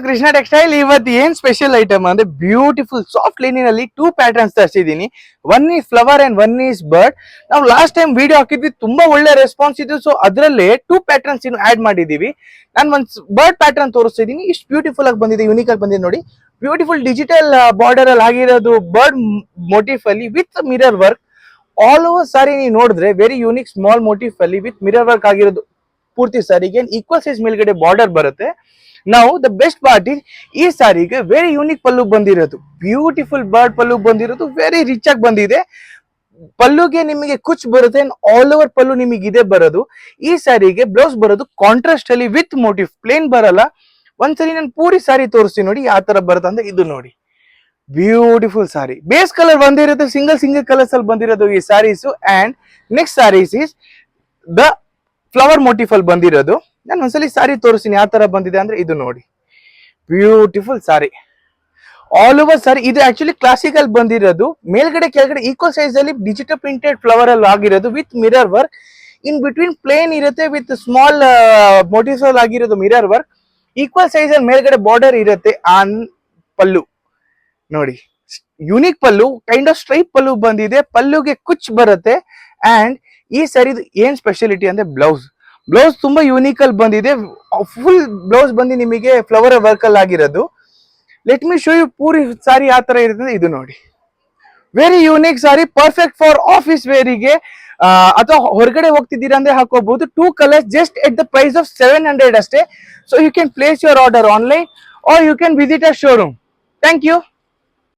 Krishna textile ಇವತ್ತು ಏನ್ special item ಅಂದ್ರೆ ಬ್ಯೂಟಿಫುಲ್ ಸಾಫ್ಟ್ ಲೈನಿನಲ್ಲಿ 2 ಪ್ಯಾಟರ್ನ್ಸ್ ತರಿಸಿದೀನಿ. One is flower and one is bird. ನಾವು ಲಾಸ್ಟ್ ಟೈಮ್ ವಿಡಿಯೋ ಹಾಕಿದ್ವಿ, ತುಂಬಾ ಒಳ್ಳೆ ರೆಸ್ಪಾನ್ಸ್ ಇತ್ತು. ಸೊ ಅದರಲ್ಲೇ 2 ಪ್ಯಾಟರ್ನ್ಸ್ ಇನ್ನು ಆಡ್ ಮಾಡಿದೀವಿ. ನಾನು ಒಂದು ಬರ್ಡ್ ಪ್ಯಾಟರ್ನ್ ತೋರಿಸ್ತಿದೀನಿ. ಇಷ್ಟು ಬ್ಯೂಟಿಫುಲ್ ಆಗಿ ಬಂದಿದೆ, ಯೂನಿಕ್ ಆಗಿ ಬಂದಿದೆ ನೋಡಿ. ಬ್ಯೂಟಿಫುಲ್ ಡಿಜಿಟಲ್ ಬಾರ್ಡರ್ ಅಲ್ಲಿ ಆಗಿರೋದು ಬರ್ಡ್ ಮೋಟಿಫ್ ಅಲ್ಲಿ with mirror work. All over sari ನೀವು ನೋಡಿದ್ರೆ ವೆರಿ ಯೂನಿಕ್ ಸ್ಮಾಲ್ ಮೋಟಿಫ್ ಅಲ್ಲಿ ವಿತ್ ಮಿರರ್ ವರ್ಕ್ ಆಗಿರೋದು ಪೂರ್ತಿ ಸಾರಿಗೆ ಈಕ್ವಲ್ ಸೈಜ್ ಮೇಲ್ಗಡೆ ಬಾರ್ಡರ್ ಬರುತ್ತೆ. ನಾವು ದ ಬೆಸ್ಟ್ ಪಾರ್ಟ್ ಇಸ್ ಈ ಸಾರಿಗೆ ವೆರಿ ಯೂನಿಕ್ ಪಲ್ಲು ಬಂದಿರೋದು, ಬ್ಯೂಟಿಫುಲ್ ಬರ್ಡ್ ಪಲ್ಲು ಬಂದಿರೋದು, ವೆರಿ ರಿಚ್ ಆಗಿ ಬಂದಿದೆ. ಪಲ್ಲುಗೆ ನಿಮಗೆ ಕುಚ್ ಬರುತ್ತೆ, ಆಲ್ ಓವರ್ ಪಲ್ಲು ನಿಮಗೆ ಇದೆ ಬರೋದು. ಈ ಸಾರಿಗೆ ಬ್ಲೌಸ್ ಬರೋದು ಕಾಂಟ್ರಾಸ್ಟ್ ಅಲ್ಲಿ ವಿತ್ ಮೋಟಿವ್, ಪ್ಲೇನ್ ಬರಲ್ಲ. ಒಂದ್ಸರಿ ನಾನು ಪೂರಿ ಸಾರಿ ತೋರಿಸ್ತೀನಿ ನೋಡಿ ಯಾವ ತರ ಬರುತ್ತೆ ಅಂತ. ಇದು ನೋಡಿ ಬ್ಯೂಟಿಫುಲ್ ಸಾರಿ, ಬೇಸ್ ಕಲರ್ ಬಂದಿರುತ್ತೆ, ಸಿಂಗಲ್ ಕಲರ್ಸ್ ಅಲ್ಲಿ ಬಂದಿರೋದು ಈ saris. And next saris is the flower motif ಅಲ್ಲಿ ಬಂದಿರೋದು. ನಾನು ಒಂದ್ಸಲಿ ಸಾರಿ ತೋರಿಸ್ತೀನಿ ಯಾವ ತರ ಬಂದಿದೆ ಅಂದ್ರೆ. ಇದು ನೋಡಿ beautiful sari, all over sari. ಇದು ಆಕ್ಚುಲಿ ಕ್ಲಾಸಿಕಲ್ ಬಂದಿರೋದು, ಮೇಲ್ಗಡೆ ಕೆಳಗಡೆ ಈಕ್ವಲ್ ಸೈಜ್ ಅಲ್ಲಿ ಡಿಜಿಟಲ್ ಪ್ರಿಂಟೆಡ್ ಫ್ಲವರ್ ಅಲ್ಲಿ ಆಗಿರೋದು with mirror work. In between plain ಇರುತ್ತೆ ವಿತ್ ಸ್ಮಾಲ್ ಮೋಟಿವ್ಸ್ ಅಲ್ಲಿ ಆಗಿರೋದು ಮಿರರ್ ವರ್ಕ್. ಈಕ್ವಲ್ ಸೈಜ್ ಅಲ್ಲಿ ಮೇಲ್ಗಡೆ ಬಾರ್ಡರ್ ಇರುತ್ತೆ. ಆನ್ ಪಲ್ಲು ನೋಡಿ, unique pallu, kind of stripe pallu ಬಂದಿದೆ. ಪಲ್ಲುಗೆ ಕುಚ್ ಬರುತ್ತೆ. ಅಂಡ್ ಈ ಸರಿದು ಏನ್ ಸ್ಪೆಷಾಲಿಟಿ ಅಂದ್ರೆ ಬ್ಲೌಸ್ ತುಂಬಾ ಯೂನಿಕ್ ಅಲ್ಲಿ ಬಂದಿದೆ. ಫುಲ್ ಬ್ಲೌಸ್ ಬಂದು ನಿಮಗೆ ಫ್ಲವರ್ ವರ್ಕ್ ಅಲ್ಲಿ ಆಗಿರೋದು. ಲೆಟ್ ಮಿ ಶೋ ಯು ಪೂರಿ ಸಾರಿ ಯಾವ ತರ ಇರುತ್ತೆ. ಇದು ನೋಡಿ very unique sari, perfect for office ವೇರಿಗೆ ಅಥವಾ ಹೊರಗಡೆ ಹೋಗ್ತಿದ್ದೀರಾ ಅಂದ್ರೆ ಹಾಕೋಬಹುದು. 2 colours just at the price of 700 ಅಷ್ಟೇ. So you can place your order online or you can visit a showroom. Thank you.